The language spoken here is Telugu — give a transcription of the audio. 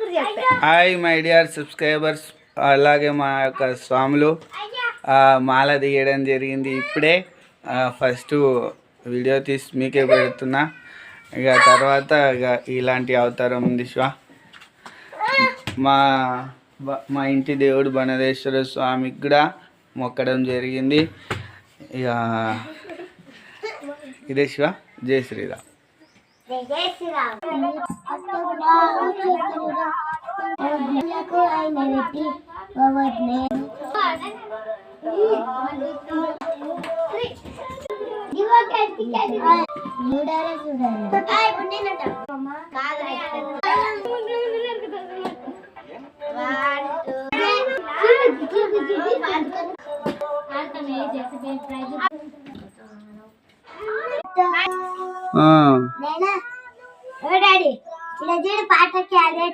హాయ్ మై డియర్ సబ్స్క్రైబర్స్, అలాగే మా యొక్క స్వాములు మాల తీయడం జరిగింది ఇప్పుడే. ఫస్ట్ వీడియో తీసి మీకే పెడుతున్నా, ఇక తర్వాత ఇక ఇలాంటి అవతారం ఉంది శివ. మా ఇంటి దేవుడు బనదేశ్వర స్వామికి కూడా మొక్కడం జరిగింది. ఇక ఇదే శివ. జై శ్రీరామ్. డాడీ ఇలా చూడు పాటకి అదే